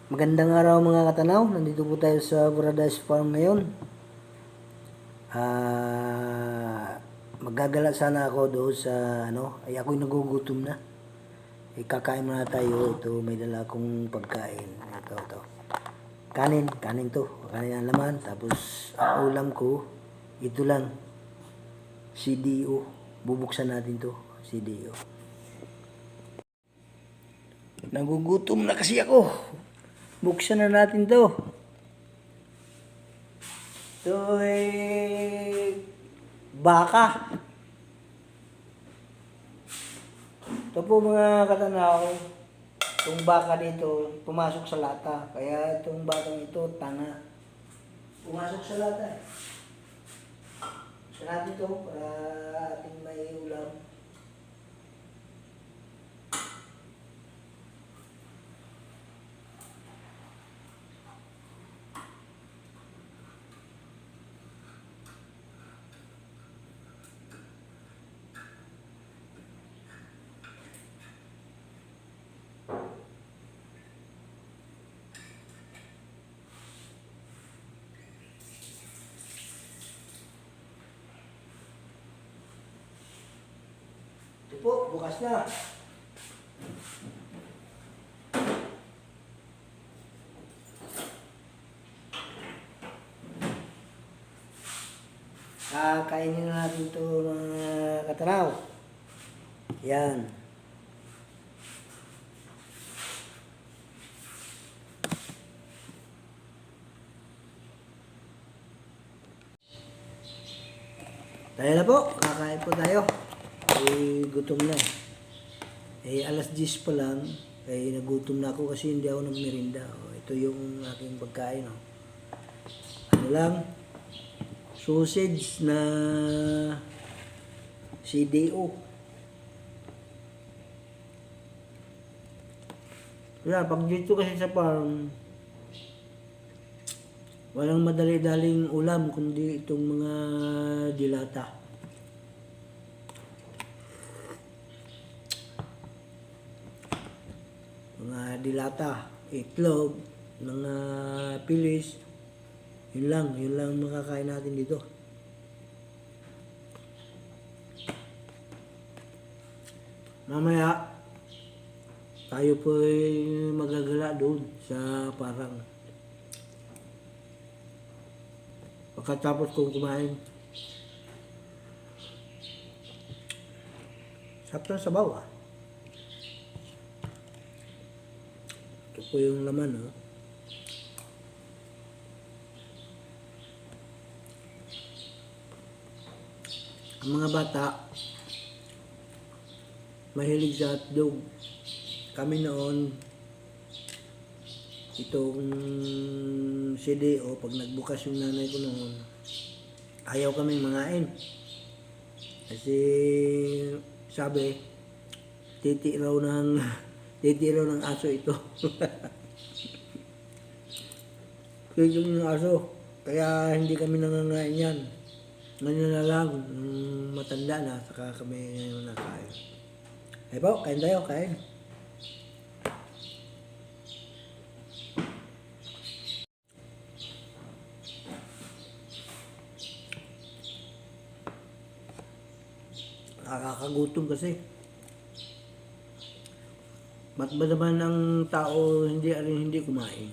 Magandang araw mga katanaw. Nandito po tayo sa Paradise Farm ngayon. Maggagala sana ako doon sa ay ako'y nagugutom na. Kakain muna tayo. Ito, may dala akong pagkain. Ito. Kanin to. Kanin ang laman. Tapos, ang ulam ko, ito lang. CDO. Bubuksan natin to. CDO. Nagugutom na kasi ako. Buksan na natin to. Ito ay baka. Ito po mga katanaw, itong baka dito pumasok sa lata. Kaya itong bakang ito, tanga. Pumasok sa lata. Buksan natin ito para ating may ulam. Ito po, bukas na. Kainin na natin ito mga katanaw. Yan. Tayo na po, kakain po tayo. Gutom na. Alas 10 pa lang, nagutom na ako kasi hindi ako nagmerinda. Ito yung aking pagkain. Ano lang, sausage na CDO. Pag dito kasi sa farm, walang madali-daling ulam kundi itong mga dilata. Mga dilata, itlog, mga pilis, yun lang makakain natin dito. Mamaya, tayo po ay magagala doon sa parang pagkatapos kong kumain. Sarap ng sabaw Ito po yung laman Ang mga bata mahilig sa hotdog. Kami noon itong CDO, pag nagbukas yung nanay ko noon, ayaw kaming mangain. Kasi sabi, titi raw ng aso ito. Titi yung aso. Kaya hindi kami nangangain yan. Ngayon na lang, matanda na, saka kami ngayon nakain. Po, kain tayo, kain. Nakakagutom kasi. Ba't ba naman ang tao hindi kumain?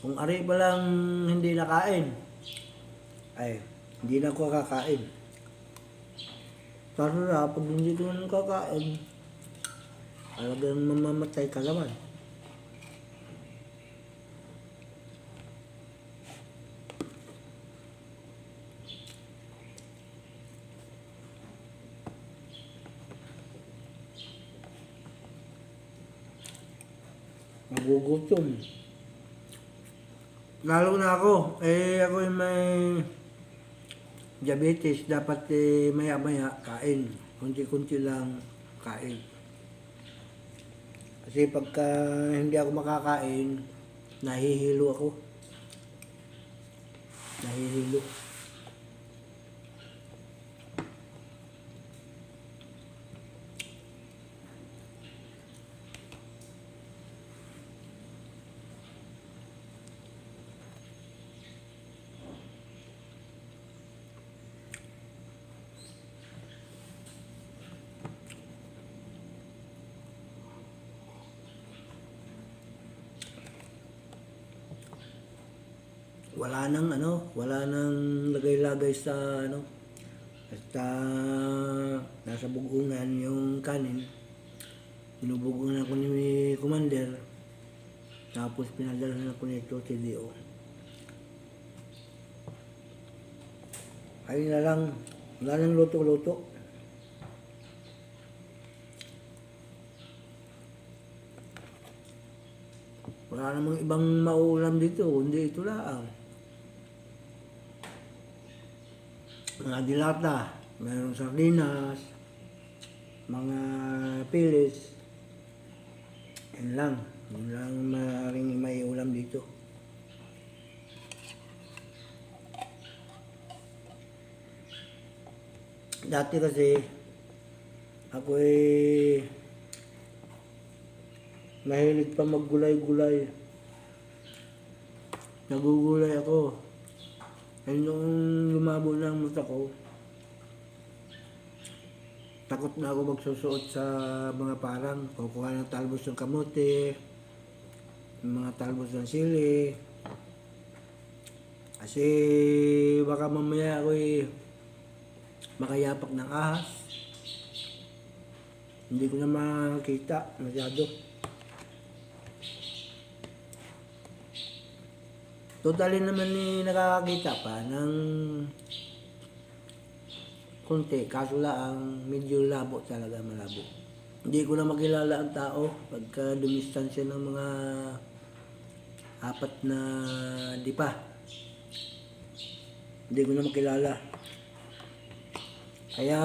Kung ari pa lang hindi nakain, hindi na ako kakain. Kaso na, pag hindi ko na kakain, talagang mamamatay ka naman. Nagugutom. Lalo na ako. Ako yung may diabetes. Dapat maya-maya kain. Kunti-kunti lang kain. Kasi pagka hindi ako makakain, nahihilo ako. Nahihilo. wala nang lagay-lagay sa ano, basta nasa bugungan yung kanin. Binubugungan ko ni Commander, tapos pinadala na ko nito si Dio. Ayun na lang, wala nang luto-luto. Wala namang ibang mauulam dito, kundi ito lang. Mga dilata, mayroong sardinas, mga pilis. Yan lang maaaring may ulam dito. Dati kasi, ako mahilig pa maggulay-gulay. Nagugulay ako. Ay nung lumabo na ang mata ko, takot na ako magsusuot sa mga parang kukuha ng talbos ng kamote, mga talbos ng sili. Kasi baka mamaya ako makayapak ng ahas. Hindi ko na makita masyado. Totally naman nakakakita pa ng konti, kaso lang medyo labo talaga, malabo. Hindi ko na makilala ang tao pagka dumistansya ng mga 4 na dipa. Hindi ko na makilala. Kaya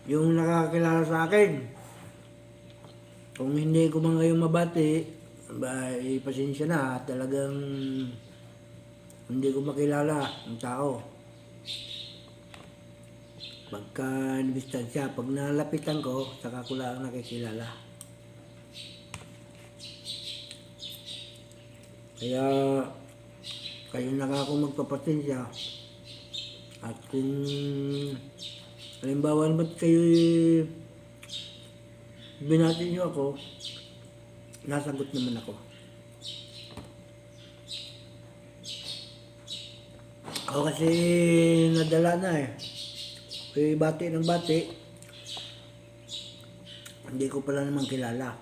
yung nakakilala sa akin, kung hindi ko man ngayong mabati, pasensya na, talagang hindi ko makilala ang tao. Pagka distansya, pag nalapitan ko, saka ko lang nakikilala. Kaya kayo na ako magpapasensya. At kung halimbawa ba't kayo binati niyo ako, nasagot naman ako. Ako kasi nadala na bati ng bati. Hindi ko pala naman kilala.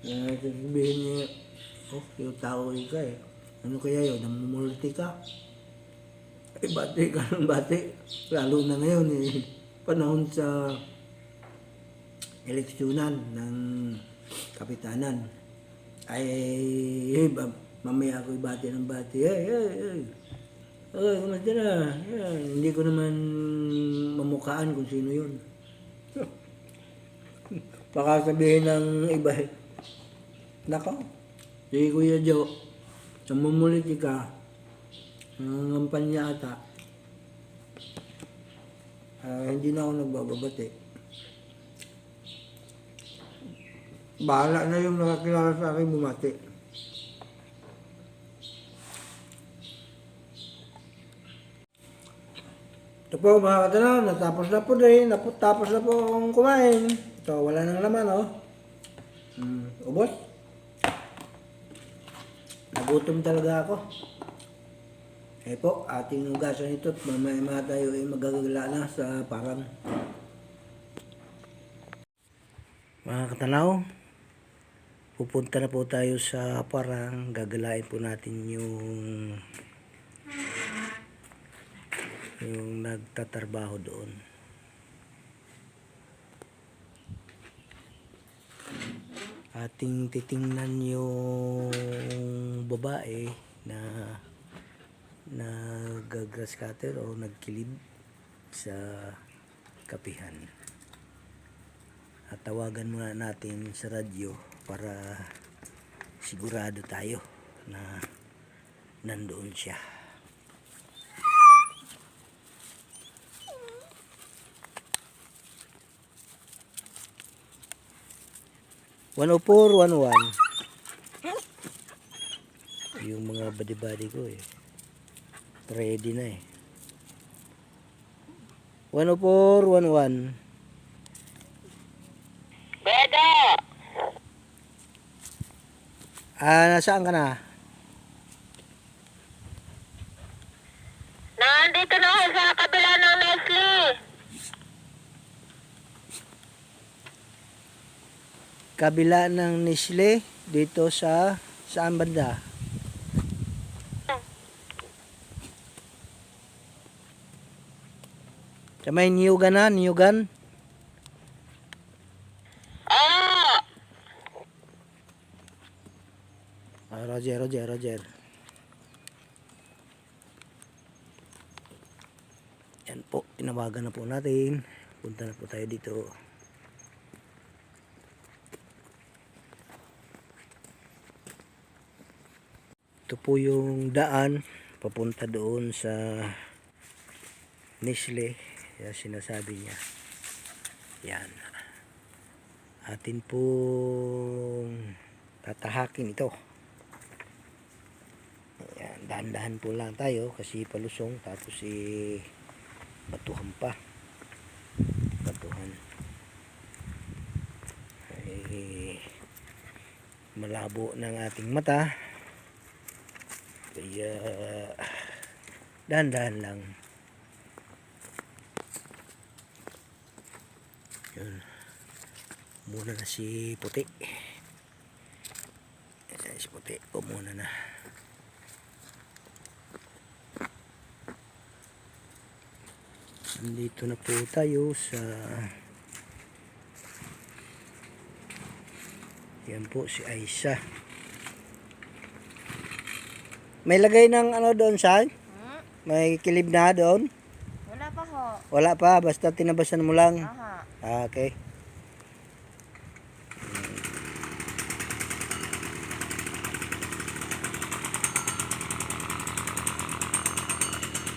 Sasabihin niya, yung tao ka Ano kaya yun? Namumulti ka? Bati ka ng bati. Lalo na ngayon panahon sa eleksyonan ng kapitanan. Mamaya ako ibati ng bati. Kamusta na? Hindi ko naman mamukhaan kung sino yun. Baka sabihin ng iba, nako, si Kuya Jo, namumuliti ka, nangangampanya ata. Hindi na ako nagbababati. Bahala na yung nakakilala sa akin bumati. Ito po mga katanaw, natapos na po akong kumain. Ito, wala nang laman ubos. Nagutom talaga ako. Po, ating hugasan ito at mamaya tayo magagala na sa parang. Mga katanaw, pupunta na po tayo sa parang, gagalain po natin yung nagtatrabaho doon. Ating titingnan yung babae na nag-grass cutter o nagkilid sa kapihan. At tawagan muna natin sa radyo para sigurado tayo na nandoon siya. One o 411 yung mga badi-badi ko ready na 10411 Beda! Nasaan ka na? Nandito na ako sa kabila ng Nestle. Kabila ng Nestle dito sa saan banda? Sa may Niyugan na, Niyugan. Oo. Roger. Yan po, tinawagan na po natin. Punta na po tayo dito. Ito po yung daan papunta doon sa Nestle. Yan sinasabi niya. Yan. Atin pong tatahakin ito. Yan, dahan-dahan po lang tayo kasi palusong tapos batuhan pa. Batuhan. Ay, malabo ng ating mata. Kaya dahan-dahan lang. Yun. Muna na si Puti. Ayan si Puti. Muna na. Nandito na po tayo sa yan po si Aisha. May lagay ng ano doon, Sai? May kilib na doon? Wala pa ho. Wala pa, basta tinabasan mo lang. Aha. Okay.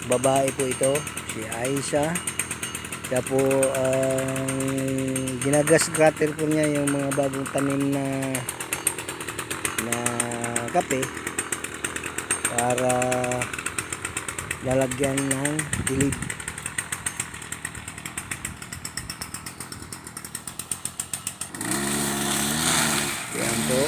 Babae po ito, si Aisha. Siya po ang ginagas-grater po niya yung mga bagong tanim na kape para lalagyan ng kilib. Yan po.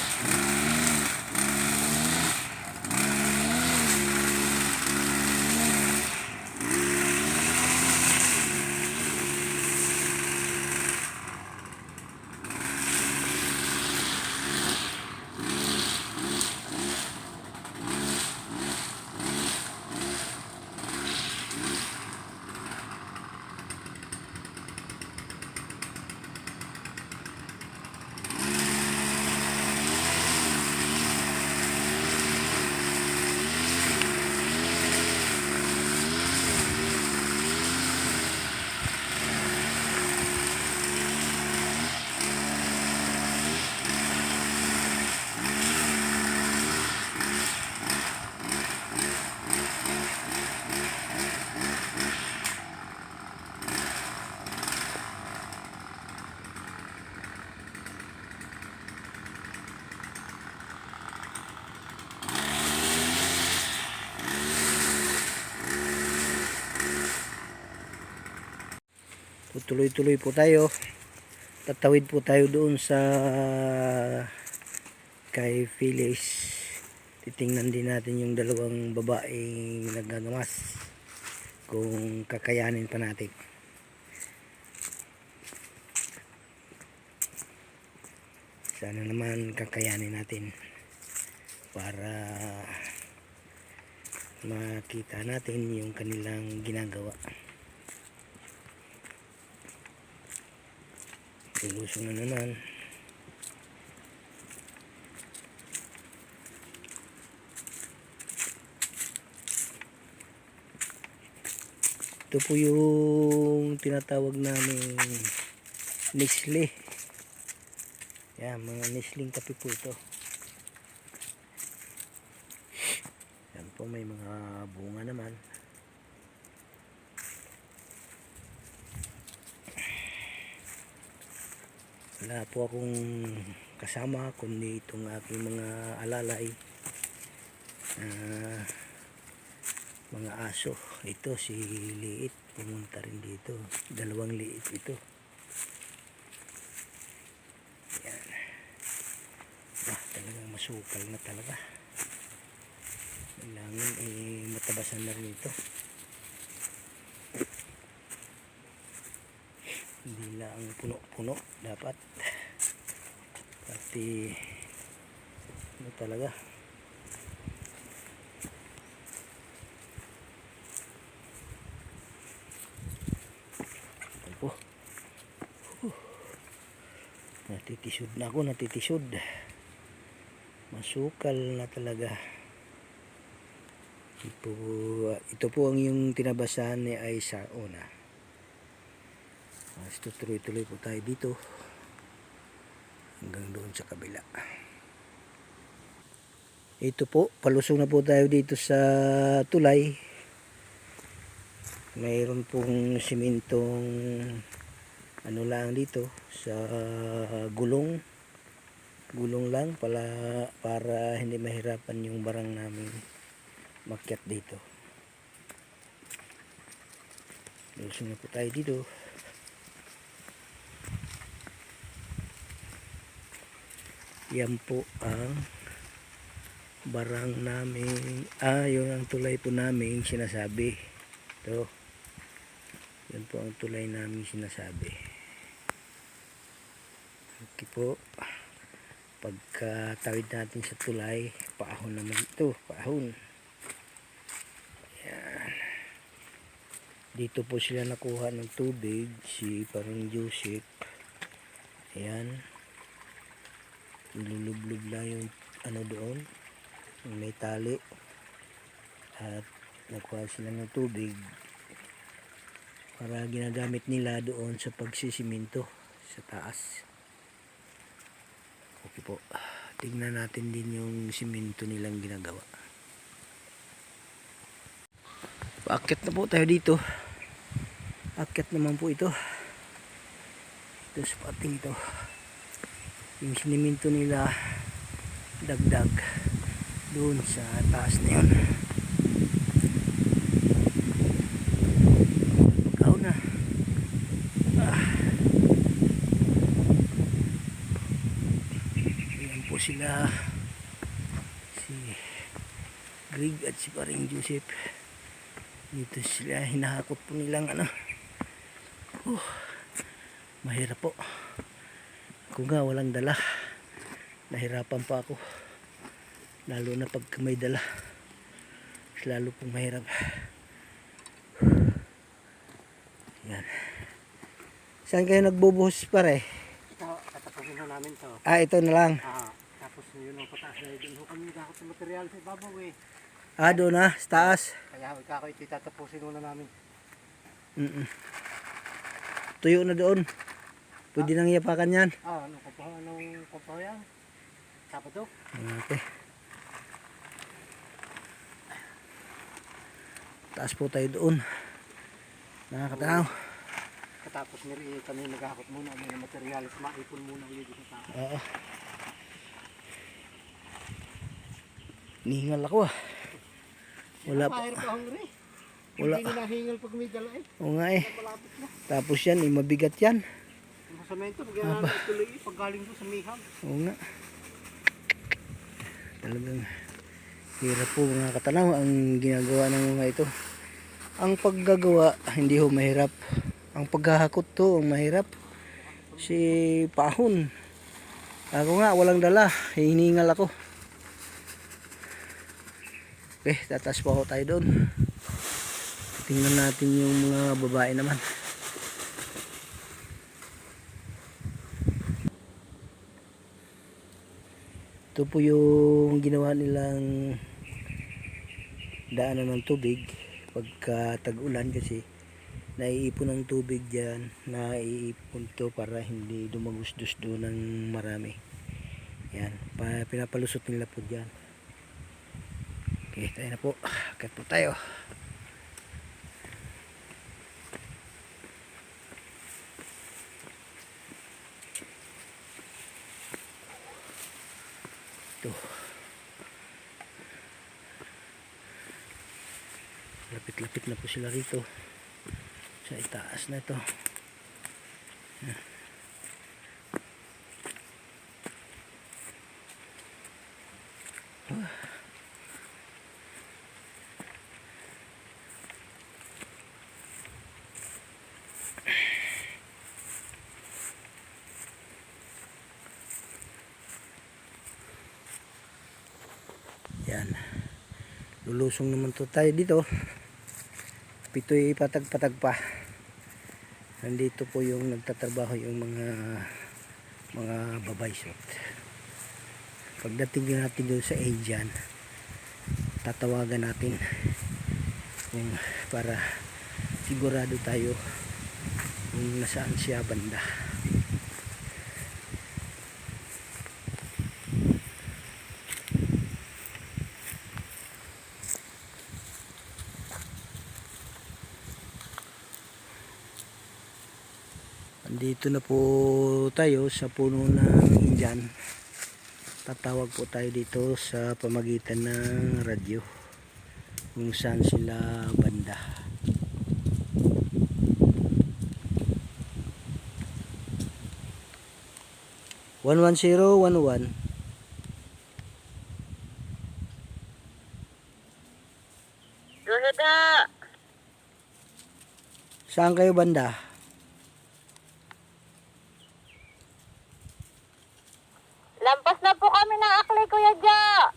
Tuloy-tuloy po tayo. Tatawid po tayo doon sa kay Phyllis. Titingnan din natin yung dalawang babaeng naggagamas kung kakayanin pa natin. Sana naman kakayanin natin para makita natin yung kanilang ginagawa. Ilusong na naman. Ito po yung tinatawag namin Nestle. Yan, mga Nestle kape po ito. Yan po, may mga bunga naman. Wala po akong kasama kundi itong aking mga alalay, mga aso. Ito si Liit, pumunta rin dito. Dalawang Liit ito. Yan. Talagang masukal na talaga. Kailangan matabasan na rin ito. Hindi lang puno-puno dapat. Pati ano talaga. Ito po. Natitisod na ako, natitisod. Masukal na talaga. Ito po ang yung tinabasahan ni Aisa una. Mas tutuloy-tuloy po tayo dito hanggang doon sa kabila. Ito po, palusong na po tayo dito sa tulay. Mayroon pong simintong ano lang dito sa gulong lang para hindi mahirapan yung barang namin makyat dito. Palusong na po tayo dito. Yan po ang barang namin, yun ang tulay po namin sinasabi. Ito, yun po ang tulay namin sinasabi. Okay po, pagkatawid natin sa tulay, paahon naman ito, paahon. Yan. Dito po sila nakuha ng tubig, si Parang Joseph. Ayan, nilulublob lang yung ano doon, may tali, at nakuha sila ng tubig para ginagamit nila doon sa pagsisiminto sa taas. Okay po, tingnan natin din yung siminto nilang ginagawa. Paakyat na po tayo dito. Akyat naman po ito sa pating ito. Yung siniminto nila dagdag doon sa taas na yun. Pagkaw na. Ayan po sila, si Greg at si Paring Joseph. Dito sila hinahakot po nilang ano. Mahirap po. Ako nga walang dala, nahirapan pa ako, lalo na pag may dala, lalo pong mahirap. Yan. Saan kayo nagbubuhos pare? Ito, tatapusin na namin to. Ito na lang. Tapos yun ang pataas na yun. Kami nagkakot ng material sa ibabaw eh. Doon na, sa taas. Kaya ikakoy tatapusin muna namin. Tuyo na doon. Pwede nang iyapakan yan. Anong kumpaho yan? Sabado? Okay. Taas po tayo doon. Nakakatanaw. Katapos nila kami nagkakot muna. May materialis maipon muna ulit sa taas. Oo. Nihingal ako Wala pa. Mahirap ka hungry. Wala. Hindi nahingal pag may dala eh. Oo nga eh. Malapit na. Tapos yan, mabigat yan. Masamento, pag yan tuloy pag galing doon sa Miham. Oo nga. Talagang hirap po mga katanaw ang ginagawa ng mga ito. Ang paggagawa, hindi ho mahirap. Ang paghahakot to, ang mahirap. Si Pahon. Ako nga, walang dala. Hiningal ako. Okay, tataas po ako tayo doon. Tingnan natin yung mga babae naman. Ito po yung ginawa nilang daanan ng tubig pagka tag-ulan kasi naiipon ng tubig dyan, naiipon to para hindi dumagusdos doon ng marami. Yan, pinapalusot nila po dyan. Okay, tayo na po. Kat po tayo. Ito. Lapit-lapit na po sila rito. Sa itaas na ito. Yan. Lulusong naman to tayo dito. Pito'y patag-patag pa. Nandito po yung nagtatrabaho yung mga babaysot. Pagdating natin doon sa Asian, tatawagan natin kung para sigurado tayo kung nasaan siya banda. Andito na po tayo sa puno ng Indian. Tatawag po tayo dito sa pamagitan ng radyo kung saan sila banda. One 11011. Duhida! Saan kayo banda? Lampas na po kami ng Akli, Kuya Ja.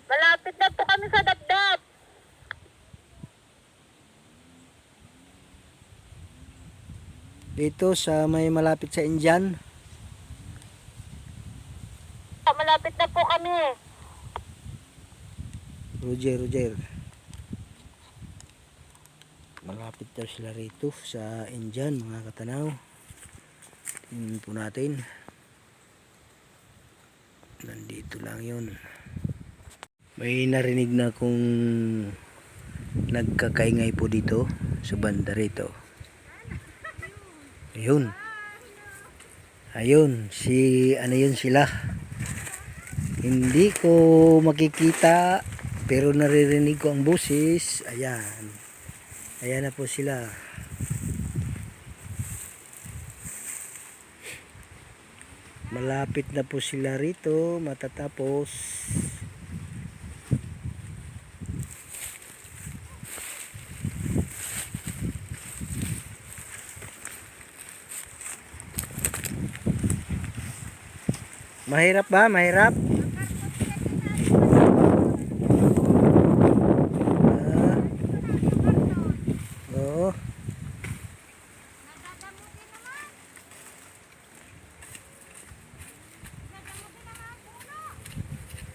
Malapit na po kami sa Dapdap. Dito sa may malapit sa Indian. Malapit na po kami. Roger. Malapit daw sila rito sa Indian, mga katanaw. Tingnan po natin. Nandito lang yun. May narinig na kung nagkakaingay po dito sa banda rito. Ayun. Ano yun sila. Hindi ko makikita pero naririnig ko ang boses. Ayan na po sila. Malapit na po sila rito matatapos. Mahirap ba? Mahirap? Oo.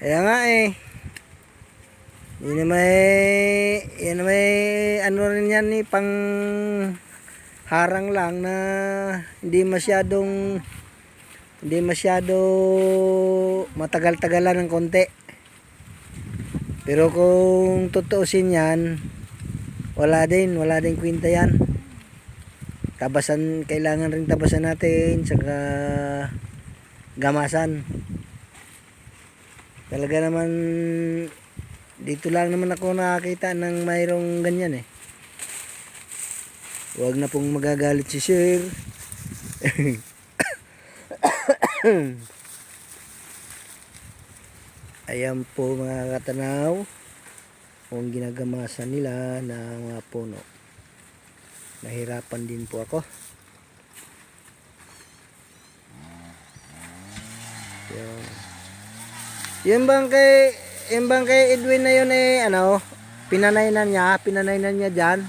Kaya nga eh. Yan na may ano rin yan eh, pang harang lang na hindi masyado matagal-tagalan ng konti. Pero kung tutuusin yan, wala din kwenta yan. Kailangan ring tabasan natin saka gamasan. Talaga naman dito lang naman ako nakakita ng mayroong ganyan eh. Huwag na pong magagalit si sir. Ayan po mga katanaw kung ginagamasan nila ng mga puno. Nahirapan din po ako. Yung bang kay Edwin na yun eh, ano, pinanay na niya dyan.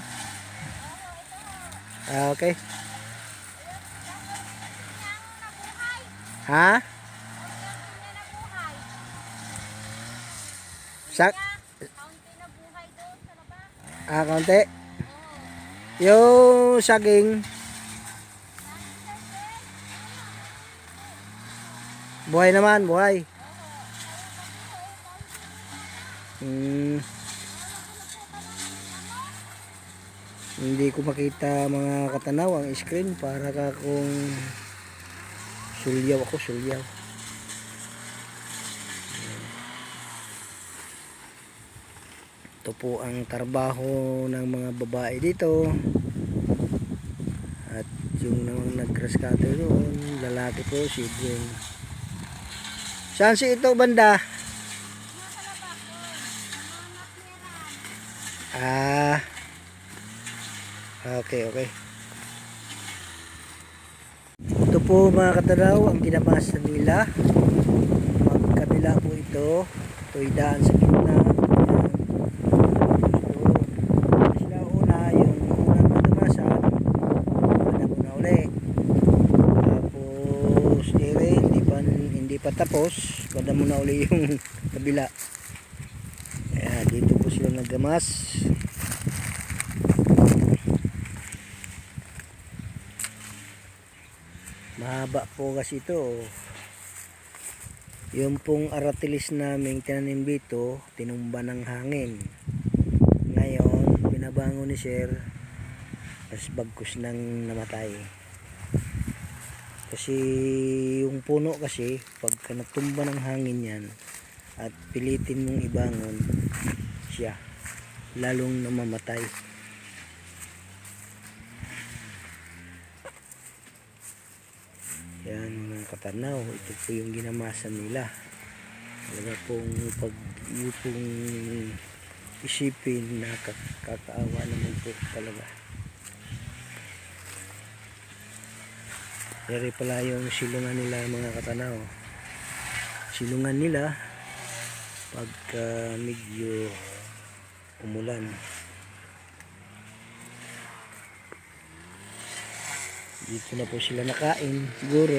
Okay. Ha? Kaunti. Yung saging. Buhay naman, buhay. Hindi ko makita mga katanaw ang screen para ka kung sulyaw. Ito po ang trabaho ng mga babae dito. At yung namang nag-rescate doon, lalaki po si Edwin. Saan si ito banda? Okay. Ito po mga katanaw ang ginamasa nila. Magkabila po ito. Ito'y daan sa gitna. Ayan. So, sila una, yung unang madamasan, wala mo na uli. Tapos, hindi pa tapos, wala mo na uli yung kabila. Ayan, dito po sila naggamas. Mahaba po kasi ito. Yung pong aratilis naming tinanim dito, tinumba ng hangin. Ngayon, binabangon ni Sir, tapos bagkus nang namatay. Kasi yung puno kasi, pagka natumba ng hangin yan, at pilitin mong ibangon siya, lalong namamatay. Yan mga katanaw, ito po yung ginamasan nila. Talaga pong pag pong isipin na kakaawa naman po talaga. Dari pala yung silungan nila mga katanaw. Silungan nila pagka medyo umulan. Dito na po sila nakain siguro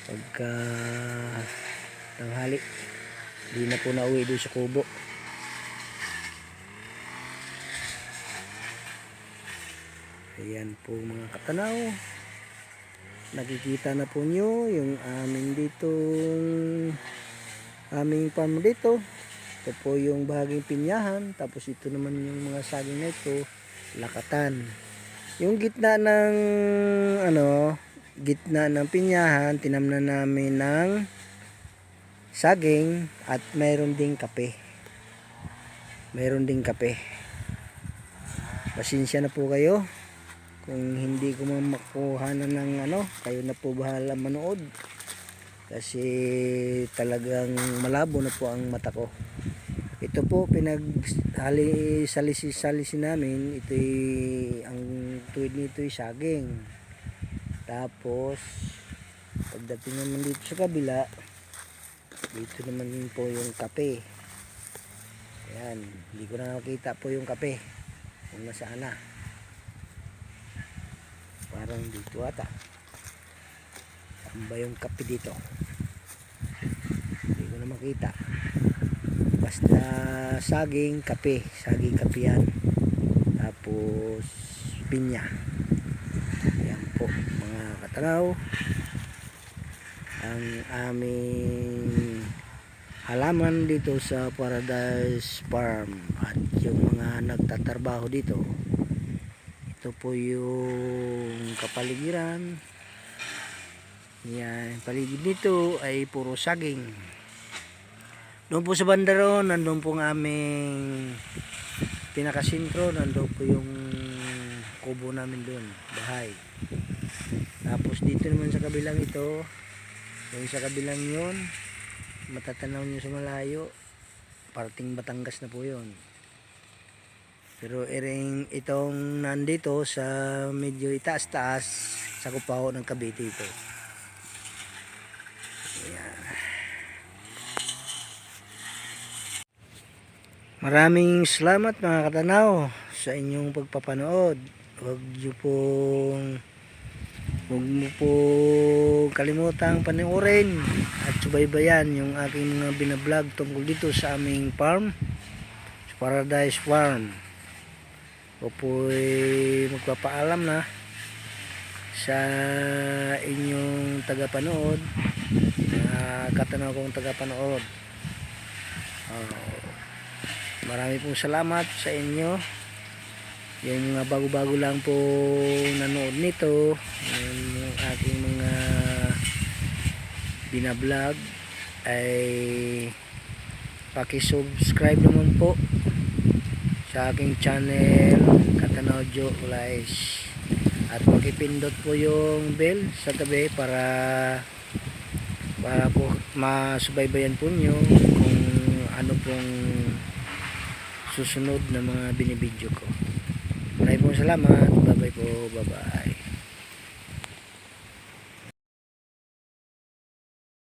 pagka tanghali. Hindi na po nauwi doon sa kubo. Ayan po mga katanaw, nakikita na po nyo yung aming farm dito. Ito po yung bahaging pinyahan, tapos ito naman yung mga saging na ito, lakatan. Yung gitna ng gitna ng pinyahan, tinamnan namin ng saging at mayroon ding kape. Mayroon ding kape. Pasensya na po kayo kung hindi ko makuha na ng kayo na po bahala manood. Kasi talagang malabo na po ang mata ko. Ito po salisi namin. Ang tuwid nito ay saging. Tapos pagdating naman dito sa kabila, dito naman po yung kape. Ayan, hindi ko na nakita po yung kape kung nasaan na. Parang dito ata. Saan ba yung kape dito? Hindi ko na makita. Basta saging kape yan. Tapos pinya. Yan po mga katanaw, ang aming halaman dito sa Paradise Farm. At yung mga nagtatrabaho dito, ito po yung kapaligiran. Yan, paligid dito ay puro saging. Doon po sa banda ron, nandun po ang aming pinakasintro, nandun po yung kubo namin doon, bahay. Tapos dito naman sa kabilang ito, yung sa kabilang yun, matatanaw nyo sa malayo, parting Batangas na po yun. Pero itong nandito sa medyo itaas-taas, sa Kupaw ng Cavite ito. Ayan. Maraming salamat mga katanaw sa inyong pagpapanood. Huwag mo pong kalimutang panoorin at subaybayan yung aking mga binablog tungkol dito sa aming farm, sa Paradise Farm. O po'y magpapaalam na sa inyong tagapanood, katanaw kong tagapanood. Marami pong salamat sa inyo. Yung mga bago-bago lang po nanood nito, yung aking mga binablog, ay paki-subscribe naman po sa aking channel Katanaw Joe Olays, at pakipindot po yung bell sa tabi para po masubaybayan po nyo kung ano pong susunod na mga binibidyo ko. Maraming po salamat. Bye bye po. Bye bye.